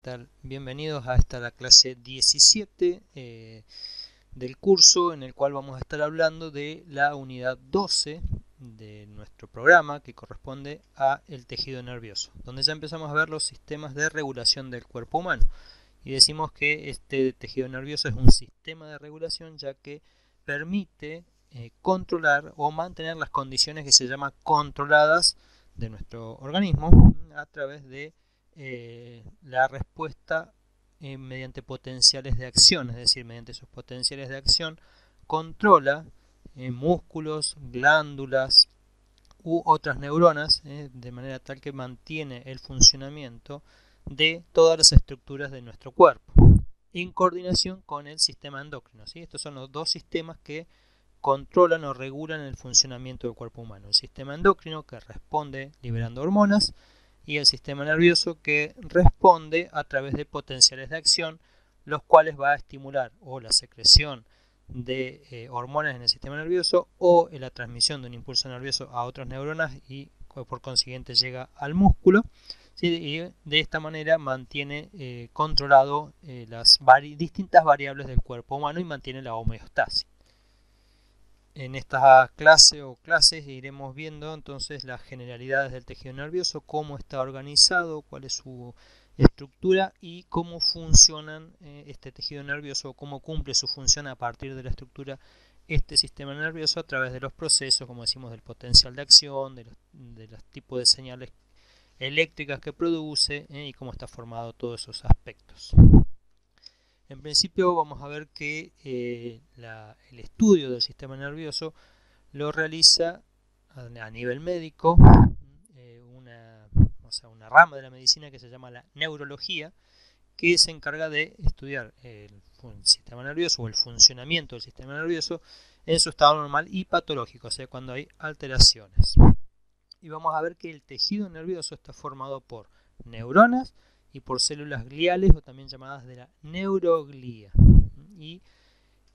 tal? Bienvenidos a la clase 17 del curso, en el cual vamos a estar hablando de la unidad 12 de nuestro programa, que corresponde a el tejido nervioso, donde ya empezamos a ver los sistemas de regulación del cuerpo humano. Y decimos que este tejido nervioso es un sistema de regulación, ya que permite controlar o mantener las condiciones que se llaman controladas de nuestro organismo a través de la respuesta mediante potenciales de acción, es decir, mediante esos potenciales de acción controla músculos, glándulas u otras neuronas, de manera tal que mantiene el funcionamiento de todas las estructuras de nuestro cuerpo, en coordinación con el sistema endocrino. ¿Sí? Estos son los dos sistemas que controlan o regulan el funcionamiento del cuerpo humano. El sistema endocrino, que responde liberando hormonas, y el sistema nervioso, que responde a través de potenciales de acción, los cuales va a estimular o la secreción de hormonas en el sistema nervioso o la transmisión de un impulso nervioso a otras neuronas y por consiguiente llega al músculo. ¿Sí? Y de esta manera mantiene controlado las distintas variables del cuerpo humano y mantiene la homeostasis. En esta clase o clases iremos viendo entonces las generalidades del tejido nervioso, cómo está organizado, cuál es su estructura y cómo funcionan este tejido nervioso, cómo cumple su función a partir de la estructura este sistema nervioso a través de los procesos, como decimos, del potencial de acción, de los tipos de señales eléctricas que produce y cómo está formado todos esos aspectos. En principio vamos a ver que el estudio del sistema nervioso lo realiza a nivel médico una rama de la medicina que se llama la neurología, que se encarga de estudiar el sistema nervioso o el funcionamiento del sistema nervioso en su estado normal y patológico, o sea, cuando hay alteraciones. Y vamos a ver que el tejido nervioso está formado por neuronas y por células gliales, o también llamadas de la neuroglía. Y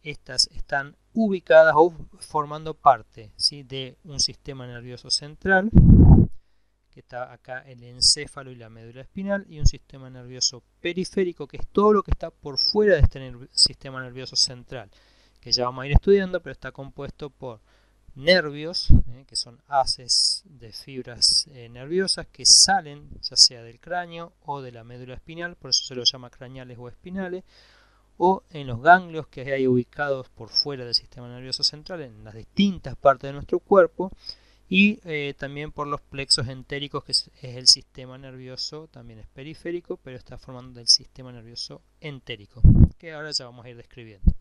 estas están ubicadas o formando parte, ¿sí?, de un sistema nervioso central, que está acá el encéfalo y la médula espinal, y un sistema nervioso periférico, que es todo lo que está por fuera de este sistema nervioso central, que ya vamos a ir estudiando, pero está compuesto por nervios, que son haces de fibras nerviosas que salen ya sea del cráneo o de la médula espinal, por eso se los llama craneales o espinales, o en los ganglios que hay ubicados por fuera del sistema nervioso central en las distintas partes de nuestro cuerpo, y también por los plexos entéricos, que es el sistema nervioso, también es periférico, pero está formando el sistema nervioso entérico, que ahora ya vamos a ir describiendo.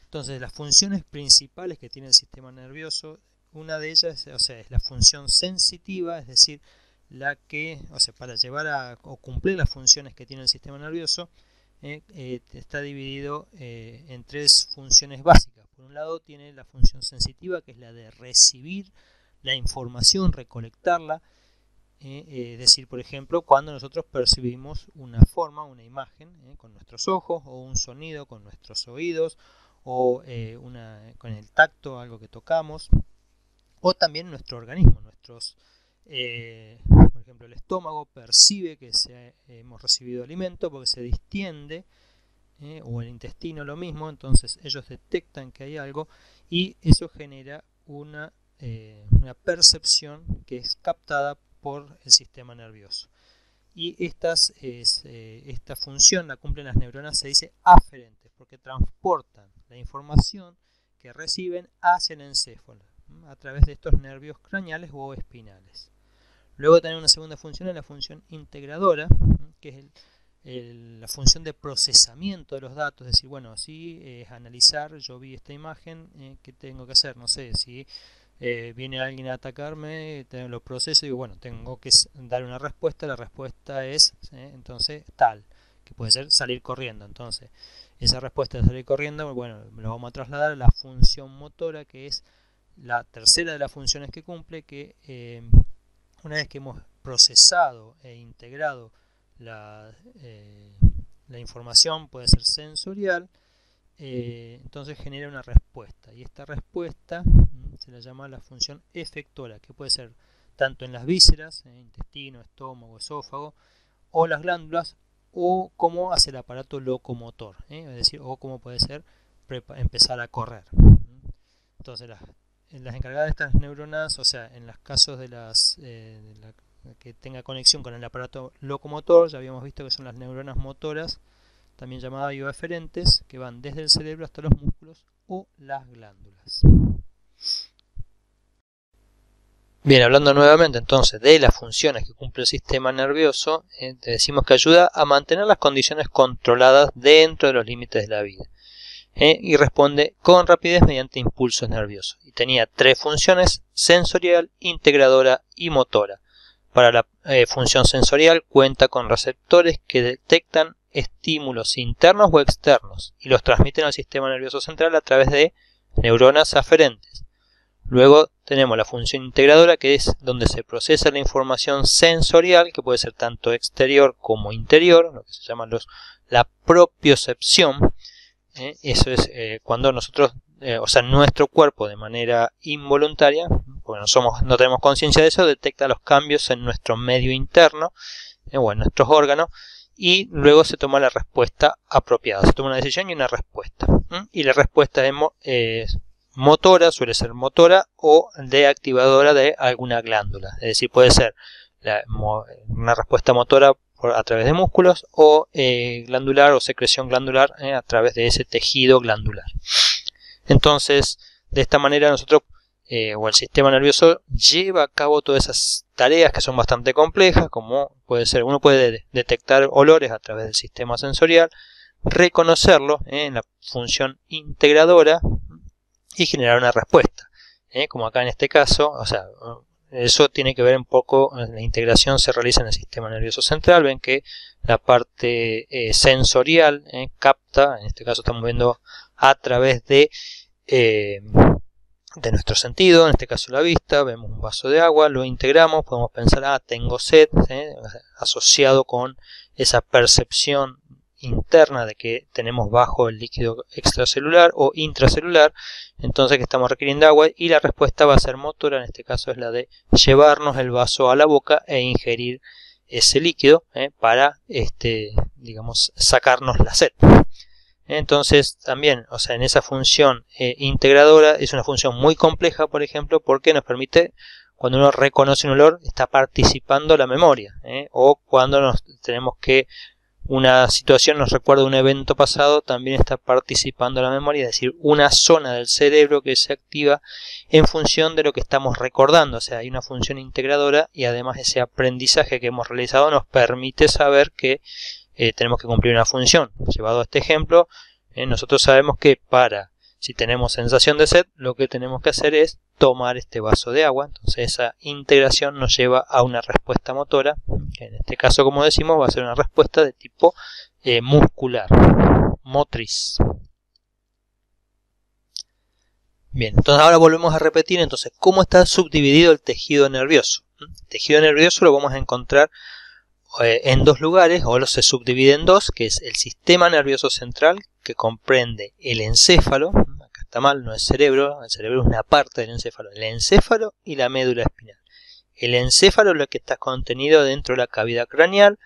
Entonces, las funciones principales que tiene el sistema nervioso, una de ellas, es la función sensitiva, es decir, la que, para llevar o cumplir las funciones que tiene el sistema nervioso, está dividido en tres funciones básicas. Por un lado tiene la función sensitiva, que es la de recibir la información, recolectarla, es decir, por ejemplo, cuando nosotros percibimos una forma, una imagen, con nuestros ojos, o un sonido con nuestros oídos, o con el tacto, algo que tocamos, o también nuestro organismo, por ejemplo, el estómago percibe que hemos recibido alimento porque se distiende, o el intestino lo mismo, entonces ellos detectan que hay algo y eso genera una percepción que es captada por el sistema nervioso. Y esta función la cumplen las neuronas, se dice aferentes, porque transportan la información que reciben hacia el encéfalo a través de estos nervios craneales o espinales. Luego tenemos una segunda función, es la función integradora, que es la función de procesamiento de los datos, es decir, bueno, si es analizar, yo vi esta imagen, ¿qué tengo que hacer? No sé, si viene alguien a atacarme, lo proceso y digo, bueno, tengo que dar una respuesta, la respuesta es, entonces, tal, que puede ser salir corriendo. Entonces, esa respuesta de salir corriendo, bueno, lo vamos a trasladar a la función motora, que es la tercera de las funciones que cumple, que una vez que hemos procesado e integrado la información, puede ser sensorial, entonces genera una respuesta, y esta respuesta se la llama la función efectora, que puede ser tanto en las vísceras, intestino, estómago, esófago, o las glándulas, o cómo hace el aparato locomotor, es decir, o cómo puede ser empezar a correr. Entonces las encargadas de estas neuronas, o sea, en los casos de las que tenga conexión con el aparato locomotor, ya habíamos visto que son las neuronas motoras, también llamadas bioeferentes, que van desde el cerebro hasta los músculos o las glándulas. Bien, hablando nuevamente entonces de las funciones que cumple el sistema nervioso, te decimos que ayuda a mantener las condiciones controladas dentro de los límites de la vida, y responde con rapidez mediante impulsos nerviosos. Y tenía tres funciones: sensorial, integradora y motora. Para la función sensorial cuenta con receptores que detectan estímulos internos o externos y los transmiten al sistema nervioso central a través de neuronas aferentes. Luego tenemos la función integradora, que es donde se procesa la información sensorial, que puede ser tanto exterior como interior, lo que se llama la propiocepción. Eso es cuando nosotros, o sea, nuestro cuerpo de manera involuntaria, porque no tenemos conciencia de eso, detecta los cambios en nuestro medio interno, o en nuestros órganos, y luego se toma la respuesta apropiada. Se toma una decisión y una respuesta. Y la respuesta es motora, suele ser motora o de activadora de alguna glándula. Es decir, puede ser una respuesta motora a través de músculos o glandular o secreción glandular a través de ese tejido glandular. Entonces, de esta manera nosotros o el sistema nervioso lleva a cabo todas esas tareas que son bastante complejas, como puede ser, uno puede detectar olores a través del sistema sensorial, reconocerlo en la función integradora y generar una respuesta, como acá en este caso. O sea, eso tiene que ver un poco, la integración se realiza en el sistema nervioso central. Ven que la parte sensorial capta, en este caso estamos viendo a través de nuestro sentido, en este caso la vista. Vemos un vaso de agua, lo integramos, podemos pensar, tengo sed, asociado con esa percepción interna de que tenemos bajo el líquido extracelular o intracelular, entonces que estamos requiriendo agua, y la respuesta va a ser motora. En este caso es la de llevarnos el vaso a la boca e ingerir ese líquido para, digamos, sacarnos la sed. Entonces también, o sea, en esa función integradora es una función muy compleja, por ejemplo, porque nos permite, cuando uno reconoce un olor, está participando la memoria, o cuando tenemos que una situación nos recuerda un evento pasado, también está participando la memoria, es decir, una zona del cerebro que se activa en función de lo que estamos recordando. O sea, hay una función integradora y además ese aprendizaje que hemos realizado nos permite saber que tenemos que cumplir una función. Llevado a este ejemplo, nosotros sabemos que si tenemos sensación de sed, lo que tenemos que hacer es tomar este vaso de agua. Entonces esa integración nos lleva a una respuesta motora, que en este caso, como decimos, va a ser una respuesta de tipo muscular, motriz. Bien, entonces ahora volvemos a repetir entonces cómo está subdividido el tejido nervioso. El tejido nervioso lo vamos a encontrar en dos lugares, o se subdivide en dos, que es el sistema nervioso central, que comprende el encéfalo. Acá está mal, no es cerebro, el cerebro es una parte del encéfalo, el encéfalo y la médula espinal. El encéfalo es lo que está contenido dentro de la cavidad craneal,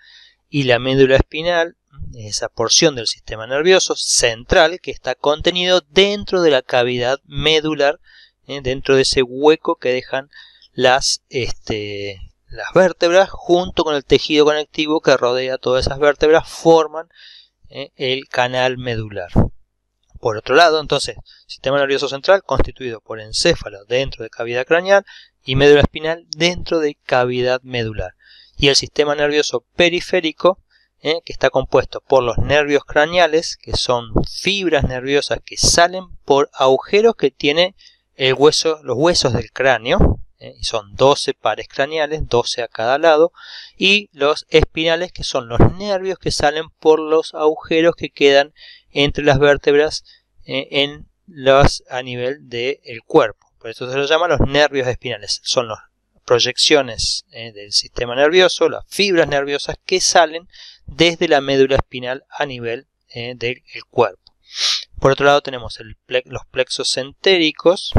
y la médula espinal es esa porción del sistema nervioso central que está contenido dentro de la cavidad medular, dentro de ese hueco que dejan las vértebras, junto con el tejido conectivo que rodea todas esas vértebras, forman el canal medular. Por otro lado, entonces, sistema nervioso central constituido por encéfalo dentro de cavidad craneal y médula espinal dentro de cavidad medular. Y el sistema nervioso periférico, que está compuesto por los nervios craneales, que son fibras nerviosas que salen por agujeros que tiene los huesos del cráneo, y son 12 pares craneales, 12 a cada lado, y los espinales, que son los nervios que salen por los agujeros que quedan entre las vértebras a nivel del cuerpo. Por eso se los llama los nervios espinales. Son las proyecciones del sistema nervioso, las fibras nerviosas que salen desde la médula espinal a nivel del cuerpo. Por otro lado tenemos los plexos entéricos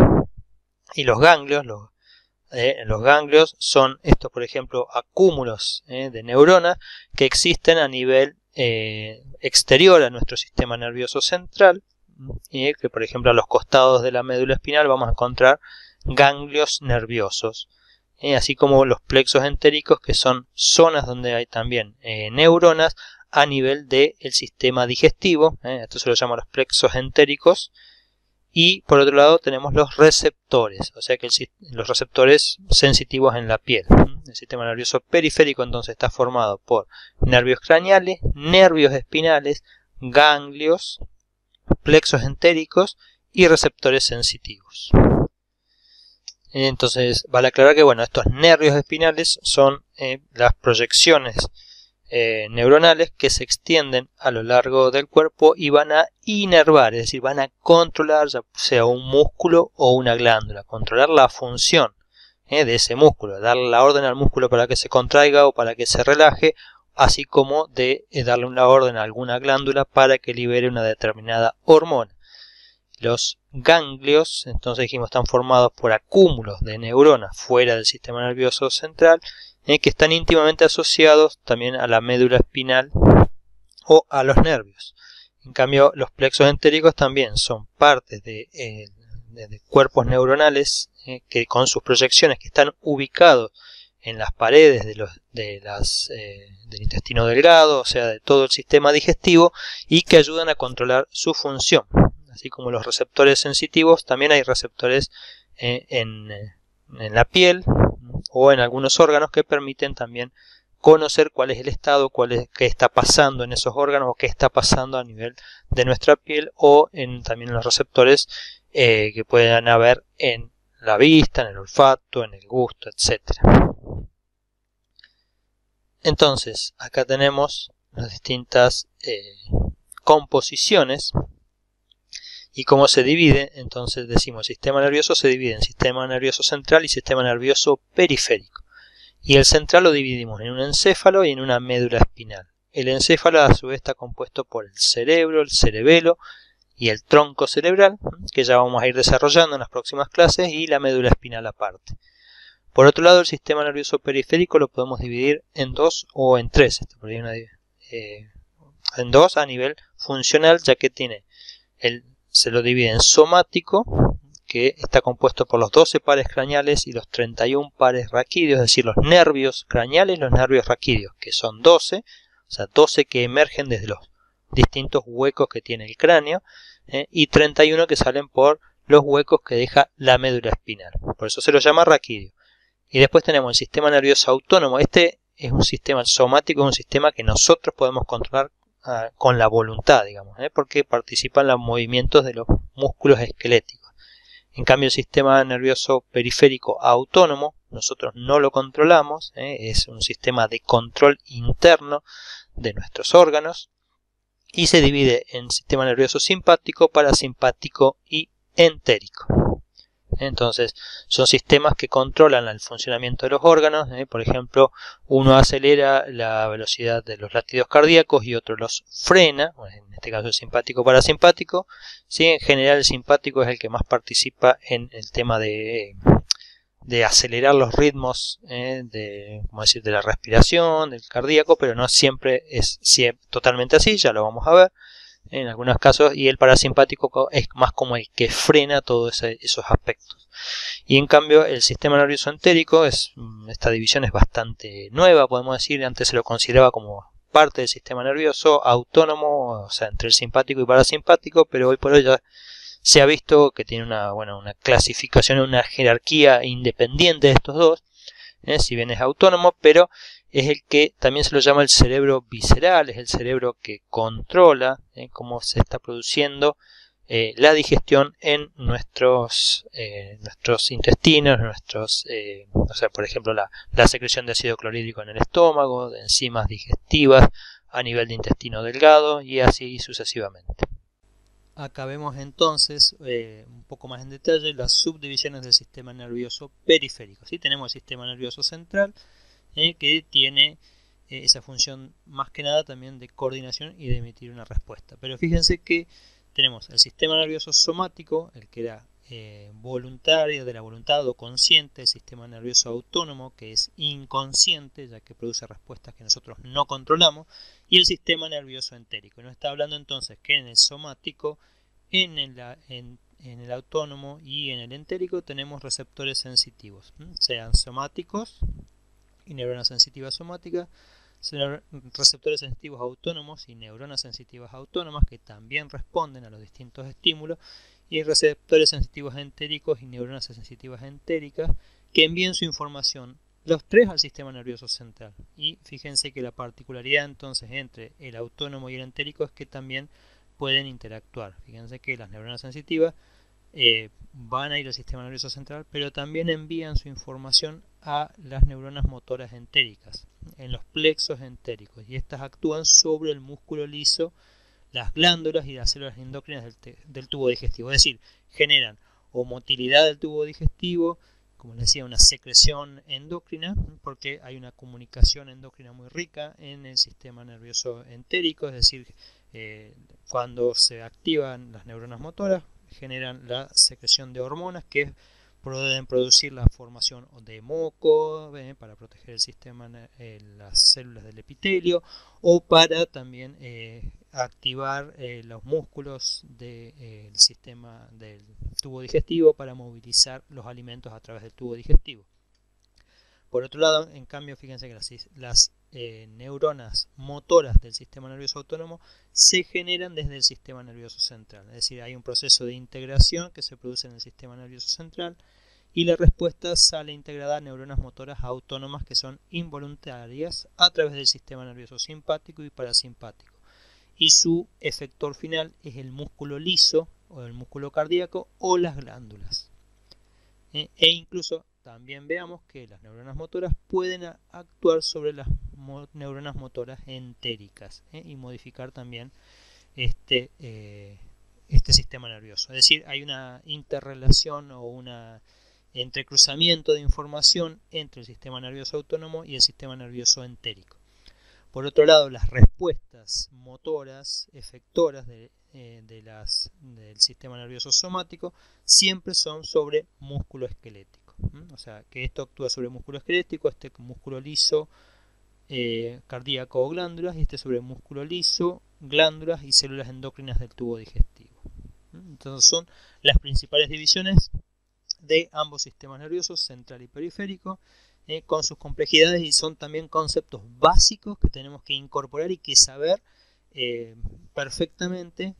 y los ganglios, los ganglios son estos, por ejemplo, acúmulos de neuronas que existen a nivel exterior a nuestro sistema nervioso central, y que por ejemplo a los costados de la médula espinal vamos a encontrar ganglios nerviosos, así como los plexos entéricos, que son zonas donde hay también neuronas a nivel del sistema digestivo, esto se lo llama los plexos entéricos. Y por otro lado tenemos los receptores, o sea que los receptores sensitivos en la piel. El sistema nervioso periférico entonces está formado por nervios craneales, nervios espinales, ganglios, plexos entéricos y receptores sensitivos. Entonces vale aclarar que bueno, estos nervios espinales son las proyecciones neuronales que se extienden a lo largo del cuerpo y van a inervar, es decir, van a controlar ya sea un músculo o una glándula, controlar la función de ese músculo, darle la orden al músculo para que se contraiga o para que se relaje, así como de darle una orden a alguna glándula para que libere una determinada hormona. Los ganglios, entonces dijimos, están formados por acúmulos de neuronas fuera del sistema nervioso central, que están íntimamente asociados también a la médula espinal o a los nervios. En cambio, los plexos entéricos también son partes de cuerpos neuronales que con sus proyecciones que están ubicados en las paredes del intestino delgado, o sea, de todo el sistema digestivo, y que ayudan a controlar su función. Así como los receptores sensitivos, también hay receptores en la piel o en algunos órganos que permiten también conocer cuál es el estado, qué está pasando en esos órganos o qué está pasando a nivel de nuestra piel, o también en los receptores que puedan haber en la vista, en el olfato, en el gusto, etc. Entonces, acá tenemos las distintas composiciones. ¿Y cómo se divide? Entonces decimos, el sistema nervioso se divide en sistema nervioso central y sistema nervioso periférico. Y el central lo dividimos en un encéfalo y en una médula espinal. El encéfalo a su vez está compuesto por el cerebro, el cerebelo y el tronco cerebral, que ya vamos a ir desarrollando en las próximas clases, y la médula espinal aparte. Por otro lado, el sistema nervioso periférico lo podemos dividir en dos o en tres. En dos a nivel funcional, ya que se lo divide en somático, que está compuesto por los 12 pares craneales y los 31 pares raquídeos, es decir, los nervios craneales y los nervios raquídeos, que son 12, o sea, 12 que emergen desde los distintos huecos que tiene el cráneo, y 31 que salen por los huecos que deja la médula espinal. Por eso se lo llama raquídeo. Y después tenemos el sistema nervioso autónomo. Este es un sistema somático, es un sistema que nosotros podemos controlar con la voluntad, digamos, porque participa en los movimientos de los músculos esqueléticos. En cambio, el sistema nervioso periférico autónomo nosotros no lo controlamos, es un sistema de control interno de nuestros órganos, y se divide en sistema nervioso simpático, parasimpático y entérico. Entonces, son sistemas que controlan el funcionamiento de los órganos. Por ejemplo, uno acelera la velocidad de los latidos cardíacos y otro los frena, en este caso el simpático parasimpático. ¿Sí? En general el simpático es el que más participa en el tema de acelerar los ritmos de la respiración, del cardíaco, pero no siempre es totalmente así, ya lo vamos a ver en algunos casos, y el parasimpático es más como el que frena todos esos aspectos. Y en cambio el sistema nervioso entérico, esta división es bastante nueva, podemos decir. Antes se lo consideraba como parte del sistema nervioso autónomo, o sea, entre el simpático y parasimpático, pero hoy por hoy ya se ha visto que tiene una clasificación, una jerarquía independiente de estos dos, si bien es autónomo, pero es el que también se lo llama el cerebro visceral, es el cerebro que controla cómo se está produciendo la digestión en nuestros intestinos, o sea, por ejemplo, la secreción de ácido clorhídrico en el estómago, de enzimas digestivas a nivel de intestino delgado y así sucesivamente. Acá vemos entonces un poco más en detalle las subdivisiones del sistema nervioso periférico. ¿Sí? Tenemos el sistema nervioso central, que tiene esa función más que nada también de coordinación y de emitir una respuesta. Pero fíjense que tenemos el sistema nervioso somático, el que era voluntaria, de la voluntad o consciente, el sistema nervioso autónomo, que es inconsciente, ya que produce respuestas que nosotros no controlamos, y el sistema nervioso entérico. Nos está hablando entonces que en el somático, en el autónomo y en el entérico tenemos receptores sensitivos, sean somáticos y neuronas sensitivas somáticas, receptores sensitivos autónomos y neuronas sensitivas autónomas que también responden a los distintos estímulos, y receptores sensitivos entéricos y neuronas sensitivas entéricas que envían su información los tres al sistema nervioso central. Y fíjense que la particularidad entonces entre el autónomo y el entérico es que también pueden interactuar. Fíjense que las neuronas sensitivas van a ir al sistema nervioso central, pero también envían su información a las neuronas motoras entéricas, en los plexos entéricos, y estas actúan sobre el músculo liso, las glándulas y las células endócrinas del tubo digestivo. Es decir, generan o motilidad del tubo digestivo, como les decía, una secreción endocrina, porque hay una comunicación endocrina muy rica en el sistema nervioso entérico. Es decir, cuando se activan las neuronas motoras, generan la secreción de hormonas que pueden producir la formación de moco para proteger el sistema, las células del epitelio, o para también activar los músculos del sistema del tubo digestivo para movilizar los alimentos a través del tubo digestivo. Por otro lado, en cambio, fíjense que las neuronas motoras del sistema nervioso autónomo se generan desde el sistema nervioso central. Es decir, hay un proceso de integración que se produce en el sistema nervioso central y la respuesta sale integrada a neuronas motoras autónomas que son involuntarias a través del sistema nervioso simpático y parasimpático. Y su efector final es el músculo liso o el músculo cardíaco o las glándulas. E incluso también veamos que las neuronas motoras pueden actuar sobre las neuronas motoras entéricas y modificar también este sistema nervioso. Es decir, hay una interrelación o un entrecruzamiento de información entre el sistema nervioso autónomo y el sistema nervioso entérico. Por otro lado, las respuestas motoras, efectoras del sistema nervioso somático siempre son sobre músculo esquelético. O sea, que esto actúa sobre músculo esquelético, este músculo liso, cardíaco o glándulas, y este sobre músculo liso, glándulas y células endocrinas del tubo digestivo. Entonces son las principales divisiones de ambos sistemas nerviosos, central y periférico, con sus complejidades, y son también conceptos básicos que tenemos que incorporar y que saber perfectamente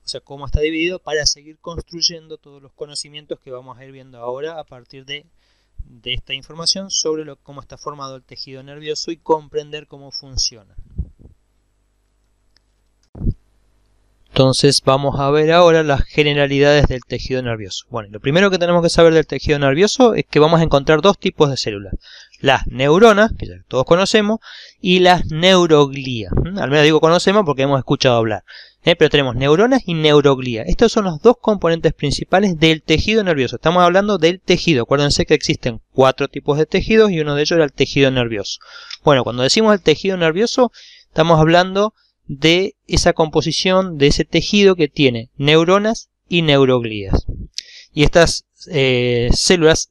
o sea, cómo está dividido, para seguir construyendo todos los conocimientos que vamos a ir viendo ahora a partir de esta información sobre cómo está formado el tejido nervioso y comprender cómo funciona. Entonces vamos a ver ahora las generalidades del tejido nervioso. Bueno, lo primero que tenemos que saber del tejido nervioso es que vamos a encontrar dos tipos de células. Las neuronas, que ya todos conocemos, y las neuroglía. Al menos digo conocemos porque hemos escuchado hablar. Pero tenemos neuronas y neuroglía. Estos son los dos componentes principales del tejido nervioso. Estamos hablando del tejido. Acuérdense que existen 4 tipos de tejidos y uno de ellos era el tejido nervioso. Bueno, cuando decimos el tejido nervioso, estamos hablando de esa composición de ese tejido que tiene neuronas y neuroglías. Y estas células,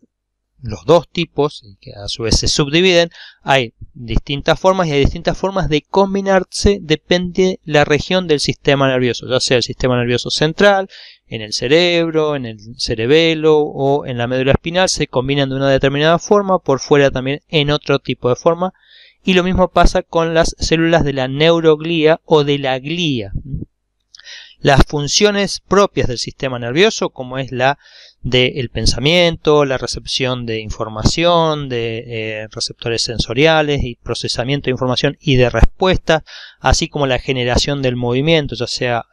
los dos tipos, que a su vez se subdividen, hay distintas formas y hay distintas formas de combinarse, depende de la región del sistema nervioso, ya sea el sistema nervioso central, en el cerebro, en el cerebelo o en la médula espinal, se combinan de una determinada forma, por fuera también en otro tipo de forma. Y lo mismo pasa con las células de la neuroglía o de la glía. Las funciones propias del sistema nervioso, como es la del pensamiento, la recepción de información, de receptores sensoriales y procesamiento de información y de respuesta, así como la generación del movimiento, ya sea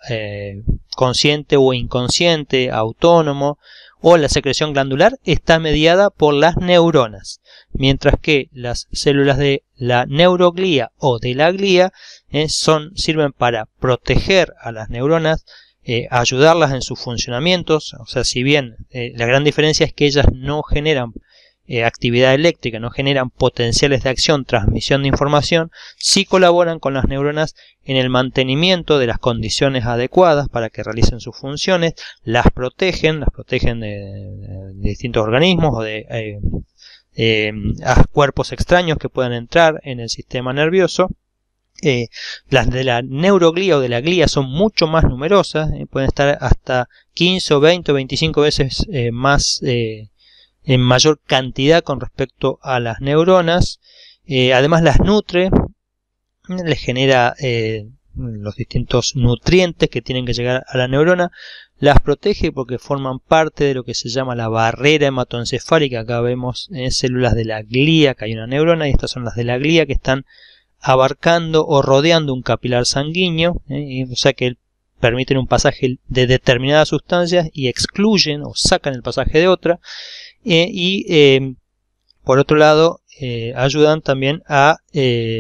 consciente o inconsciente, autónomo, o la secreción glandular, está mediada por las neuronas, mientras que las células de la neuroglía o de la glía sirven para proteger a las neuronas, ayudarlas en sus funcionamientos. O sea, si bien la gran diferencia es que ellas no generan actividad eléctrica, no generan potenciales de acción, transmisión de información, sí colaboran con las neuronas en el mantenimiento de las condiciones adecuadas para que realicen sus funciones, las protegen de distintos organismos o de cuerpos extraños que puedan entrar en el sistema nervioso. Las de la neuroglía o de la glía son mucho más numerosas, pueden estar hasta 15 o 20 o 25 veces más en mayor cantidad con respecto a las neuronas. Además las nutre, les genera los distintos nutrientes que tienen que llegar a la neurona, las protege porque forman parte de lo que se llama la barrera hematoencefálica. Acá vemos células de la glía, que hay una neurona, y estas son las de la glía que están abarcando o rodeando un capilar sanguíneo, o sea que permiten un pasaje de determinadas sustancias y excluyen o sacan el pasaje de otra, por otro lado ayudan también a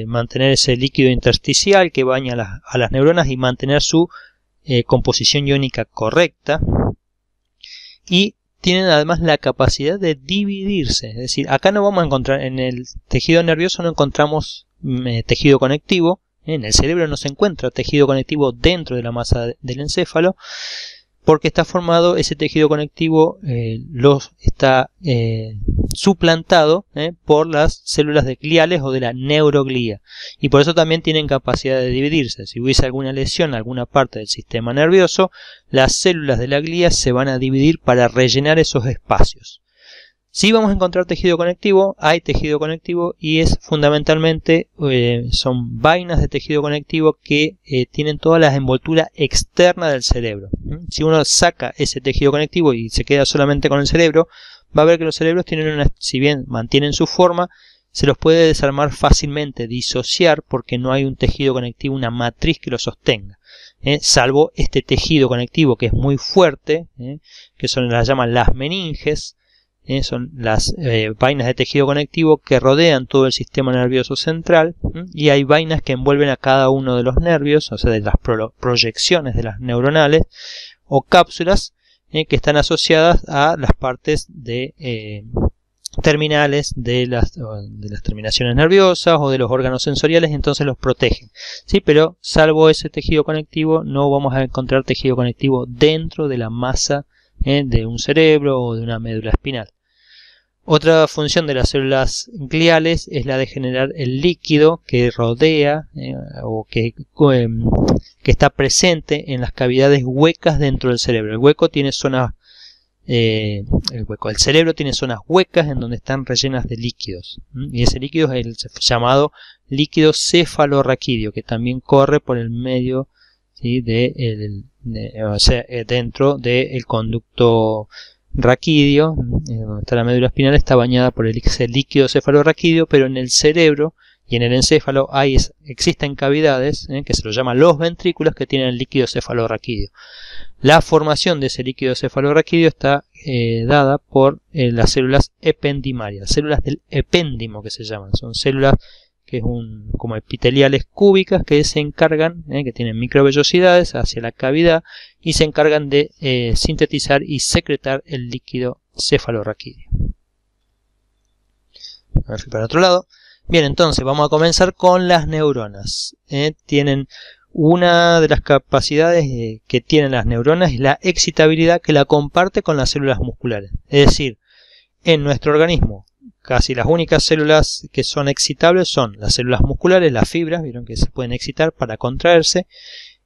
mantener ese líquido intersticial que baña a las neuronas y mantener su composición iónica correcta, y tienen además la capacidad de dividirse. Es decir, acá no vamos a encontrar, en el tejido nervioso no encontramos tejido conectivo, en el cerebro no se encuentra tejido conectivo dentro de la masa del encéfalo, porque está formado, ese tejido conectivo está suplantado por las células gliales o de la neuroglía, y por eso también tienen capacidad de dividirse. Si hubiese alguna lesión en alguna parte del sistema nervioso, las células de la glía se van a dividir para rellenar esos espacios. Si vamos a encontrar tejido conectivo, hay tejido conectivo, y es fundamentalmente, son vainas de tejido conectivo que tienen toda la envoltura externa del cerebro. Si uno saca ese tejido conectivo y se queda solamente con el cerebro, va a ver que los cerebros tienen si bien mantienen su forma, se los puede desarmar fácilmente, disociar, porque no hay un tejido conectivo, una matriz que lo sostenga. Salvo este tejido conectivo que es muy fuerte, que las llaman las meninges. Son las vainas de tejido conectivo que rodean todo el sistema nervioso central, y hay vainas que envuelven a cada uno de los nervios, o sea, de las proyecciones de las neuronales, o cápsulas que están asociadas a las partes terminales de las terminaciones nerviosas o de los órganos sensoriales, entonces los protegen. ¿Sí? Pero salvo ese tejido conectivo, no vamos a encontrar tejido conectivo dentro de la masa de un cerebro o de una médula espinal. Otra función de las células gliales es la de generar el líquido que rodea o que está presente en las cavidades huecas dentro del cerebro. El hueco tiene zonas, el cerebro tiene zonas huecas en donde están rellenas de líquidos, y ese líquido es el llamado líquido cefalorraquídeo, que también corre por el medio, ¿sí? Dentro del conducto raquídeo, donde está la médula espinal, está bañada por ese líquido cefalorraquídeo, pero en el cerebro y en el encéfalo existen cavidades que se los llaman los ventrículos, que tienen el líquido cefalorraquídeo. La formación de ese líquido cefalorraquídeo está dada por las células ependimarias, células del epéndimo que se llaman. Son células que es como epiteliales cúbicas que se encargan, que tienen microvellosidades hacia la cavidad, y se encargan de sintetizar y secretar el líquido cefalorraquídeo. A ver, para otro lado. Bien, entonces vamos a comenzar con las neuronas. Tienen una de las capacidades que tienen las neuronas, es la excitabilidad, que la comparte con las células musculares. Es decir, en nuestro organismo casi las únicas células que son excitables son las células musculares, las fibras, vieron que se pueden excitar para contraerse,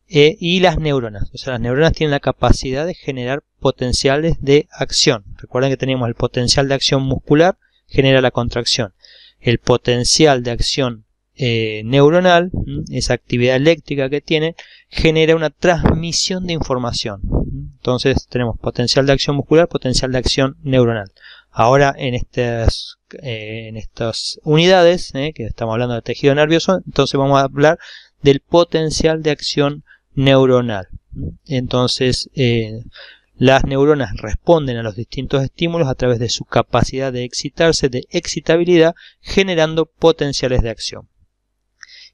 y las neuronas. O sea, las neuronas tienen la capacidad de generar potenciales de acción. Recuerden que teníamos el potencial de acción muscular, genera la contracción. El potencial de acción neuronal, esa actividad eléctrica que tiene, genera una transmisión de información. Entonces tenemos potencial de acción muscular, potencial de acción neuronal. Ahora en estas unidades, que estamos hablando de tejido nervioso, entonces vamos a hablar del potencial de acción neuronal. Entonces las neuronas responden a los distintos estímulos a través de su capacidad de excitarse, de excitabilidad, generando potenciales de acción.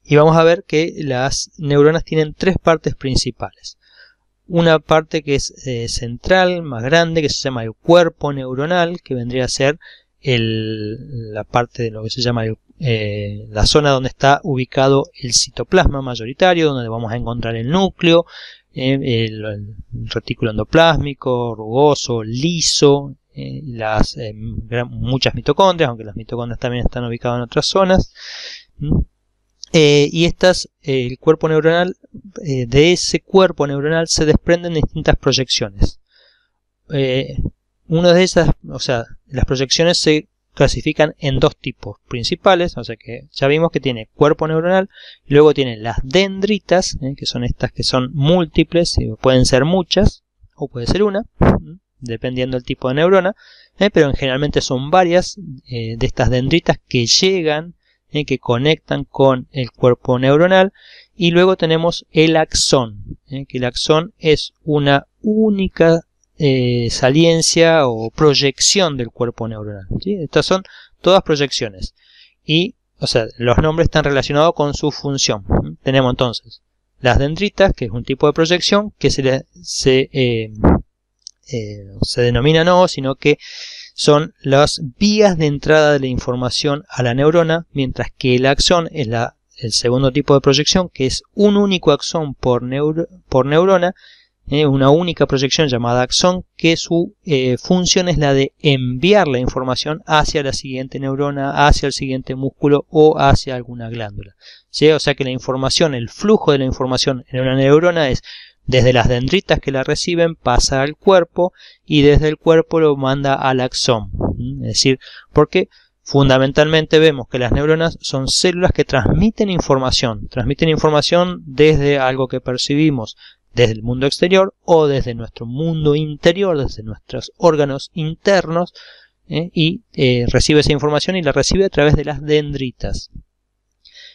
Y vamos a ver que las neuronas tienen tres partes principales. Una parte que es central, más grande, que se llama el cuerpo neuronal, que vendría a ser la parte de lo que se llama la zona donde está ubicado el citoplasma mayoritario, donde vamos a encontrar el núcleo, el retículo endoplásmico, rugoso, liso, muchas mitocondrias, aunque las mitocondrias también están ubicadas en otras zonas. Y el cuerpo neuronal, de ese cuerpo neuronal se desprenden distintas proyecciones. Una de esas, o sea, las proyecciones se clasifican en dos tipos principales, o sea que ya vimos que tiene cuerpo neuronal, y luego tiene las dendritas, que son estas que son múltiples, pueden ser muchas o puede ser una, dependiendo del tipo de neurona, pero generalmente son varias de estas dendritas que llegan, que conectan con el cuerpo neuronal. Y luego tenemos el axón, que el axón es una única saliencia o proyección del cuerpo neuronal, ¿sí? Estas son todas proyecciones y, o sea, los nombres están relacionados con su función. Tenemos entonces las dendritas, que es un tipo de proyección que se denomina no, sino que son las vías de entrada de la información a la neurona, mientras que el axón es el segundo tipo de proyección, que es un único axón por neurona, una única proyección llamada axón, que su función es la de enviar la información hacia la siguiente neurona, hacia el siguiente músculo o hacia alguna glándula, ¿sí? O sea que la información, el flujo de la información en una neurona es desde las dendritas que la reciben, pasa al cuerpo y desde el cuerpo lo manda al axón. Es decir, porque fundamentalmente vemos que las neuronas son células que transmiten información desde algo que percibimos desde el mundo exterior o desde nuestro mundo interior, desde nuestros órganos internos, y recibe esa información y la recibe a través de las dendritas.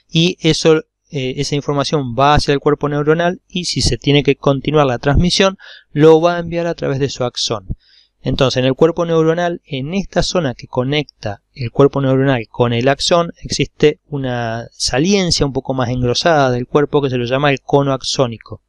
Y esa información va hacia el cuerpo neuronal y si se tiene que continuar la transmisión, lo va a enviar a través de su axón. Entonces, en el cuerpo neuronal, en esta zona que conecta el cuerpo neuronal con el axón, existe una saliencia un poco más engrosada del cuerpo que se lo llama el cono axónico,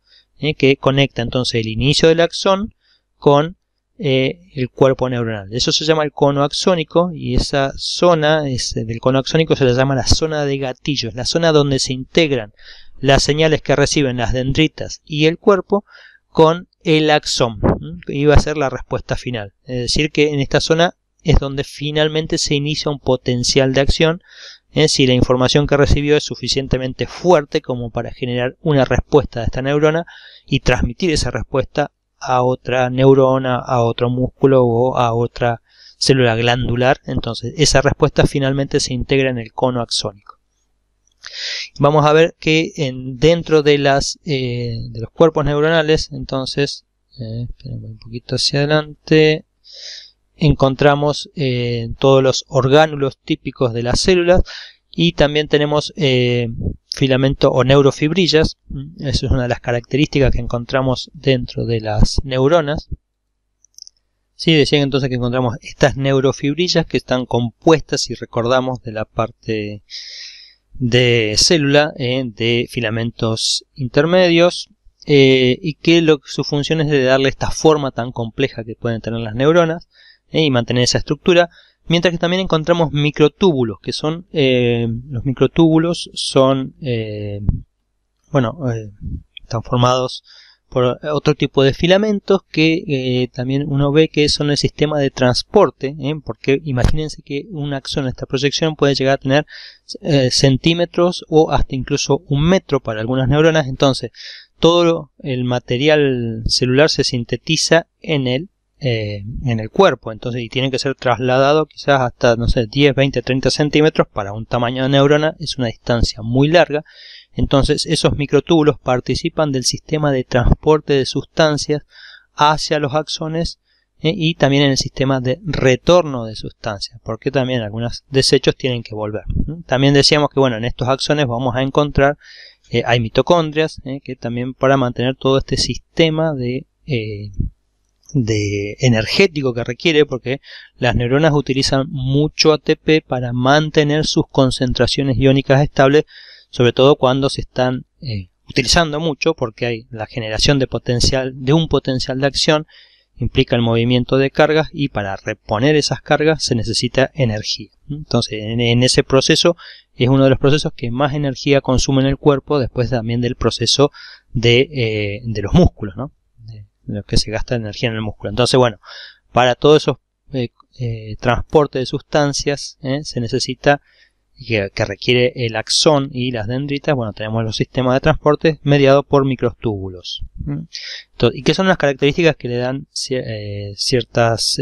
que conecta entonces el inicio del axón con el cuerpo neuronal. Eso se llama el cono axónico y esa zona del cono axónico se le llama la zona de gatillo. Es la zona donde se integran las señales que reciben las dendritas y el cuerpo con el axón. Y va a ser la respuesta final. Es decir que en esta zona es donde finalmente se inicia un potencial de acción. Si la información que recibió es suficientemente fuerte como para generar una respuesta de esta neurona y transmitir esa respuesta a otra neurona, a otro músculo o a otra célula glandular, entonces esa respuesta finalmente se integra en el cono axónico. Vamos a ver que dentro de los cuerpos neuronales, entonces, un poquito hacia adelante, encontramos todos los orgánulos típicos de las células y también tenemos filamento o neurofibrillas. Eso es una de las características que encontramos dentro de las neuronas. Sí, decían entonces que encontramos estas neurofibrillas que están compuestas, si recordamos, de la parte de célula de filamentos intermedios y que su función es de darle esta forma tan compleja que pueden tener las neuronas y mantener esa estructura. Mientras que también encontramos microtúbulos, que son, los microtúbulos son, están formados por otro tipo de filamentos que también uno ve que son el sistema de transporte, porque imagínense que un axón, esta proyección puede llegar a tener centímetros o hasta incluso 1 metro para algunas neuronas. Entonces, todo el material celular se sintetiza en el cuerpo, entonces, y tiene que ser trasladado quizás hasta, no sé, 10, 20, 30 centímetros. Para un tamaño de neurona es una distancia muy larga. Entonces esos microtúbulos participan del sistema de transporte de sustancias hacia los axones y también en el sistema de retorno de sustancias, porque también algunos desechos tienen que volver. También decíamos que en estos axones vamos a encontrar, hay mitocondrias, que también para mantener todo este sistema de energético que requiere, porque las neuronas utilizan mucho ATP para mantener sus concentraciones iónicas estables, sobre todo cuando se están utilizando mucho, porque hay la generación de un potencial de acción implica el movimiento de cargas y para reponer esas cargas se necesita energía. Entonces en ese proceso es uno de los procesos que más energía consume en el cuerpo, después también del proceso de los músculos, ¿no? De lo que se gasta energía en el músculo. Entonces, bueno, para todos esos transportes de sustancias se necesita, que requiere el axón y las dendritas. Bueno, tenemos los sistemas de transporte mediados por microtúbulos. ¿Y qué son las características que le dan ciertas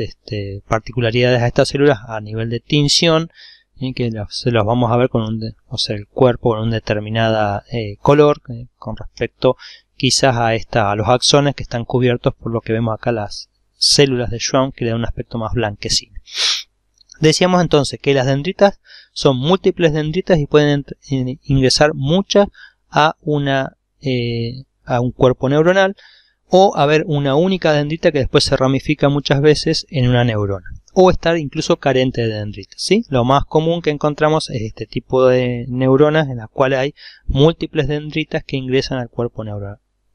particularidades a estas células a nivel de tinción? Que se los vamos a ver con el cuerpo con un determinada color, con respecto quizás a los axones que están cubiertos por lo que vemos acá, las células de Schwann, que le dan un aspecto más blanquecino. Decíamos entonces que las dendritas son múltiples dendritas y pueden ingresar muchas a un cuerpo neuronal, o haber una única dendrita que después se ramifica muchas veces en una neurona, o estar incluso carente de dendritas, ¿sí? Lo más común que encontramos es este tipo de neuronas en las cuales hay múltiples dendritas que ingresan al cuerpo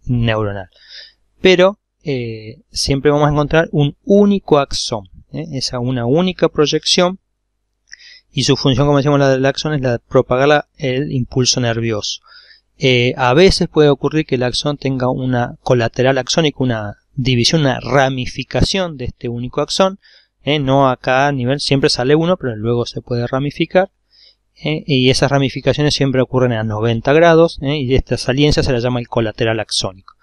neuronal. Pero siempre vamos a encontrar un único axón, una única proyección, y su función, como decíamos, la del axón, es la de propagar el impulso nervioso. A veces puede ocurrir que el axón tenga una colateral axónica, una división, una ramificación de este único axón. No a cada nivel, siempre sale uno, pero luego se puede ramificar. Y esas ramificaciones siempre ocurren a 90 grados, y esta saliencia se la llama el colateral axónico.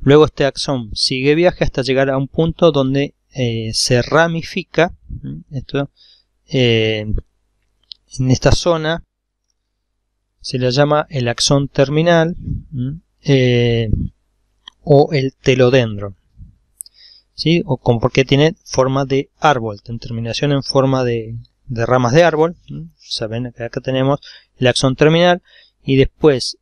Luego este axón sigue viaje hasta llegar a un punto donde se ramifica. En esta zona se le llama el axón terminal o el telodendro, ¿sí? Porque tiene forma de árbol, terminación en forma de ramas de árbol. Saben que acá tenemos el axón terminal, y después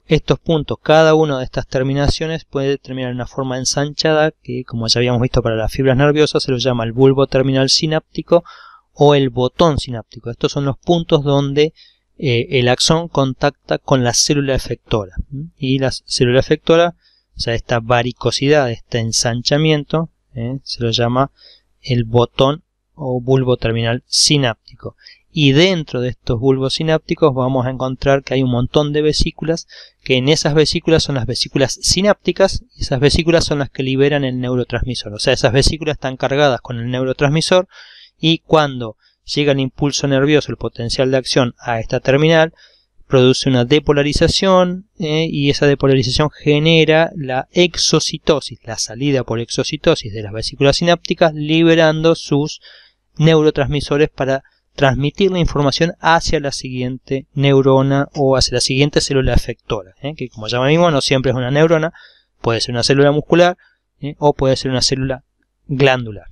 estos puntos, cada una de estas terminaciones puede terminar en una forma ensanchada, que como ya habíamos visto para las fibras nerviosas se lo llama el bulbo terminal sináptico o el botón sináptico. Estos son los puntos donde el axón contacta con la célula efectora, y la célula efectora, o sea, esta varicosidad, este ensanchamiento, se lo llama el botón o bulbo terminal sináptico. Y dentro de estos bulbos sinápticos vamos a encontrar que hay un montón de vesículas, que en esas vesículas son las vesículas sinápticas, y esas vesículas son las que liberan el neurotransmisor. O sea, esas vesículas están cargadas con el neurotransmisor, y cuando llega el impulso nervioso, el potencial de acción a esta terminal, produce una depolarización, y esa depolarización genera la exocitosis, la salida por exocitosis de las vesículas sinápticas, liberando sus neurotransmisores para transmitir la información hacia la siguiente neurona o hacia la siguiente célula efectora, que como ya vimos no siempre es una neurona, puede ser una célula muscular o puede ser una célula glandular.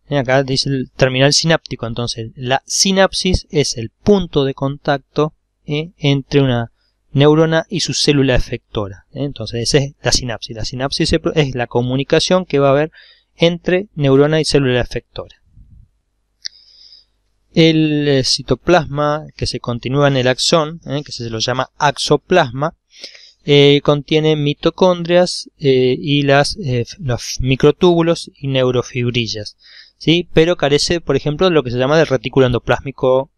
Acá dice el terminal sináptico. Entonces la sinapsis es el punto de contacto entre una neurona y su célula efectora. Entonces esa es la sinapsis. La sinapsis es la comunicación que va a haber entre neurona y célula efectora. El citoplasma que se continúa en el axón, que se lo llama axoplasma, contiene mitocondrias y los microtúbulos y neurofibrillas, ¿sí? Pero carece, por ejemplo, de lo que se llama del retículo endoplasmico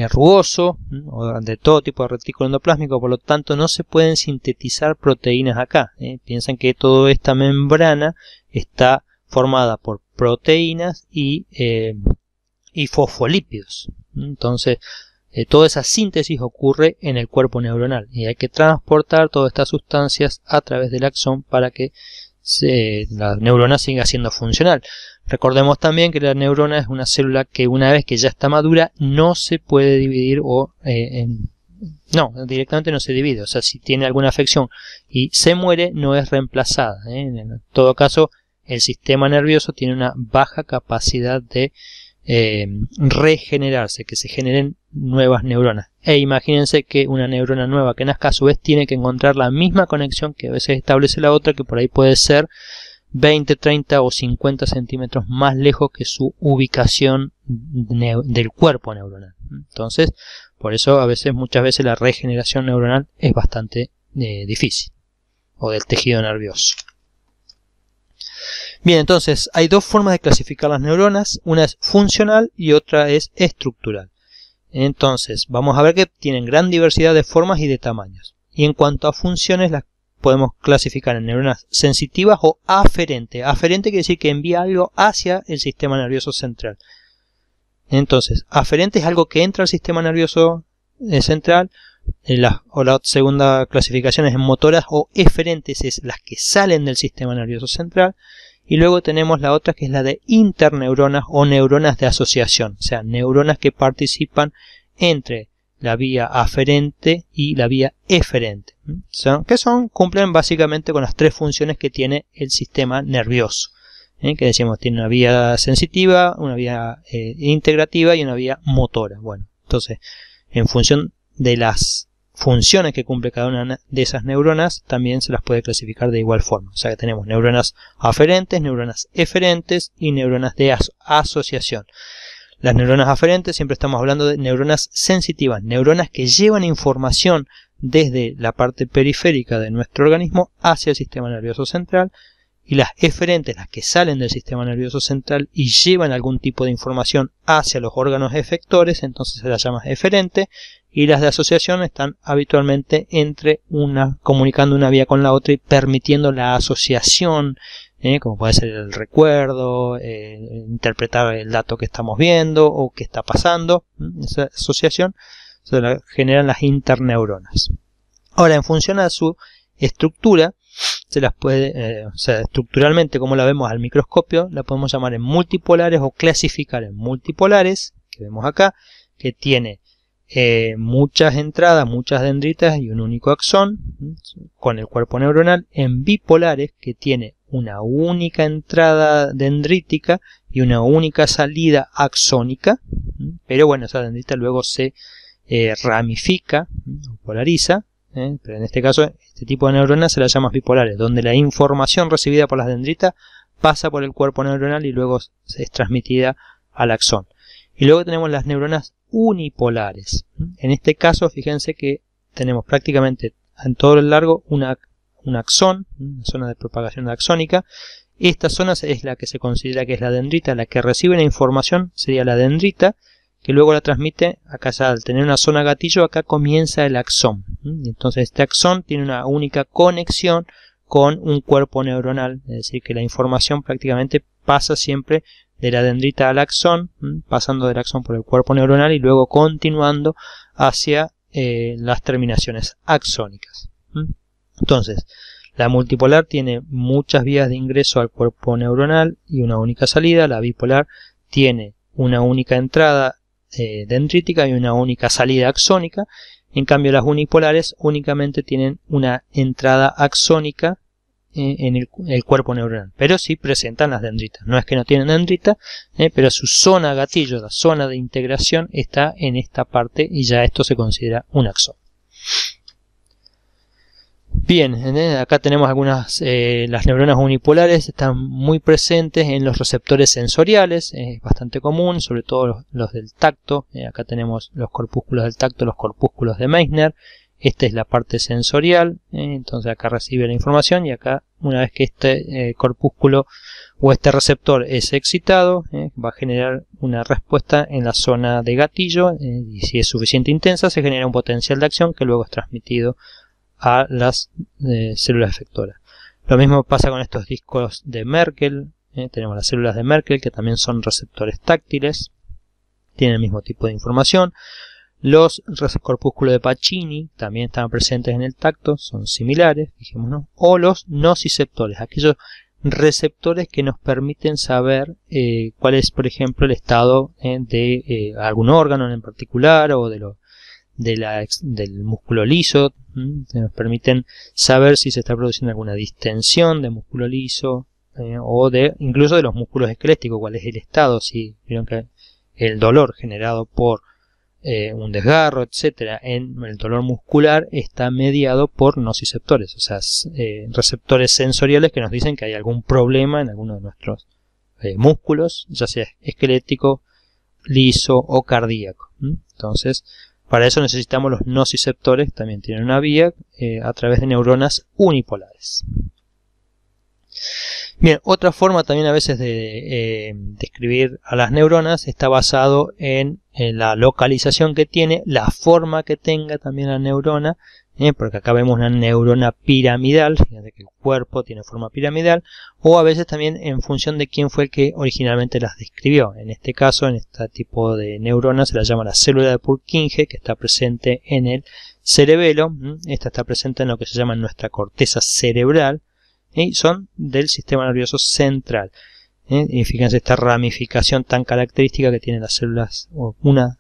rugoso, o de todo tipo de retículo endoplásmico. Por lo tanto no se pueden sintetizar proteínas acá. Piensan que toda esta membrana está formada por proteínas y fosfolípidos. Entonces toda esa síntesis ocurre en el cuerpo neuronal, y hay que transportar todas estas sustancias a través del axón para que la neurona siga siendo funcional. Recordemos también que la neurona es una célula que una vez que ya está madura no se puede dividir, directamente no se divide. O sea, si tiene alguna afección y se muere, no es reemplazada. En todo caso, el sistema nervioso tiene una baja capacidad de regenerarse, que se generen nuevas neuronas. Imagínense que una neurona nueva que nazca a su vez tiene que encontrar la misma conexión que a veces establece la otra, que por ahí puede ser 20, 30 o 50 centímetros más lejos que su ubicación del cuerpo neuronal. Entonces, por eso muchas veces la regeneración neuronal es bastante difícil. o del tejido nervioso. Bien, entonces hay dos formas de clasificar las neuronas, una es funcional y otra es estructural. Entonces vamos a ver que tienen gran diversidad de formas y de tamaños. Y en cuanto a funciones las podemos clasificar en neuronas sensitivas o aferentes. Aferente quiere decir que envía algo hacia el sistema nervioso central. Entonces, aferente es algo que entra al sistema nervioso central. La segunda clasificación es en motoras o eferentes, es las que salen del sistema nervioso central. Y luego tenemos la otra que es la de interneuronas o neuronas de asociación, o sea, neuronas que participan entre la vía aferente y la vía eferente, cumplen básicamente con las tres funciones que tiene el sistema nervioso, que decimos tiene una vía sensitiva, una vía integrativa y una vía motora. Bueno, entonces, en función de las funciones que cumple cada una de esas neuronas, también se las puede clasificar de igual forma. O sea que tenemos neuronas aferentes, neuronas eferentes y neuronas de asociación. Las neuronas aferentes siempre estamos hablando de neuronas sensitivas, neuronas que llevan información desde la parte periférica de nuestro organismo hacia el sistema nervioso central, y las eferentes, las que salen del sistema nervioso central y llevan algún tipo de información hacia los órganos efectores, entonces se las llama eferente, y las de asociación están habitualmente comunicando una vía con la otra y permitiendo la asociación, como puede ser el recuerdo, interpretar el dato que estamos viendo o que está pasando. Esa asociación se la generan las interneuronas. Ahora, en función a su estructura, se las puede, estructuralmente, como la vemos al microscopio, la podemos llamar en multipolares o clasificar en multipolares, que vemos acá, que tiene muchas entradas, muchas dendritas y un único axón con el cuerpo neuronal, en bipolares, que tiene una única entrada dendrítica y una única salida axónica, pero bueno, esa dendrita luego se ramifica, polariza, pero en este caso, este tipo de neuronas se las llama bipolares, donde la información recibida por las dendritas pasa por el cuerpo neuronal y luego es transmitida al axón. Y luego tenemos las neuronas unipolares. En este caso, fíjense que tenemos prácticamente en todo el largo un axón, una zona de propagación axónica. Esta zona es la que se considera que es la dendrita, la que recibe la información sería la dendrita, que luego la transmite. Acá ya al tener una zona gatillo, acá comienza el axón. Entonces este axón tiene una única conexión con un cuerpo neuronal, es decir, que la información prácticamente pasa siempre de la dendrita al axón, pasando del axón por el cuerpo neuronal y luego continuando hacia las terminaciones axónicas. Entonces, la multipolar tiene muchas vías de ingreso al cuerpo neuronal y una única salida. La bipolar tiene una única entrada dendrítica y una única salida axónica. En cambio, las unipolares únicamente tienen una entrada axónica en el cuerpo neuronal, pero sí presentan las dendritas. No es que no tienen dendrita, pero su zona gatillo, la zona de integración, está en esta parte y ya esto se considera un axón. Bien, acá tenemos algunas, las neuronas unipolares están muy presentes en los receptores sensoriales, es bastante común, sobre todo los del tacto. Acá tenemos los corpúsculos del tacto, los corpúsculos de Meissner. Esta es la parte sensorial, entonces acá recibe la información y acá, una vez que este corpúsculo o este receptor es excitado, va a generar una respuesta en la zona de gatillo, y si es suficiente intensa se genera un potencial de acción que luego es transmitido a las células efectoras. Lo mismo pasa con estos discos de Merkel. Tenemos las células de Merkel, que también son receptores táctiles, tienen el mismo tipo de información. Los corpúsculos de Pacini también están presentes en el tacto, son similares, fijémonos. O los nociceptores, aquellos receptores que nos permiten saber cuál es, por ejemplo, el estado de algún órgano en particular o del músculo liso, que nos permiten saber si se está produciendo alguna distensión de músculo liso o incluso de los músculos esqueléticos, cuál es el estado, si vieron que el dolor generado por un desgarro, etcétera, en el dolor muscular está mediado por nociceptores, o sea, receptores sensoriales que nos dicen que hay algún problema en alguno de nuestros músculos, ya sea esquelético, liso o cardíaco. Entonces, Para eso necesitamos los nociceptores, que también tienen una vía a través de neuronas unipolares. Bien, otra forma también a veces de describir a las neuronas está basado en la localización que tiene, la forma que tenga también la neurona, porque acá vemos una neurona piramidal, fíjense que el cuerpo tiene forma piramidal, o a veces también en función de quién fue el que originalmente las describió. En este caso, en este tipo de neuronas se la llama la célula de Purkinje, que está presente en el cerebelo. Esta está presente en lo que se llama nuestra corteza cerebral, y son del sistema nervioso central. Y fíjense esta ramificación tan característica que tienen las células, o una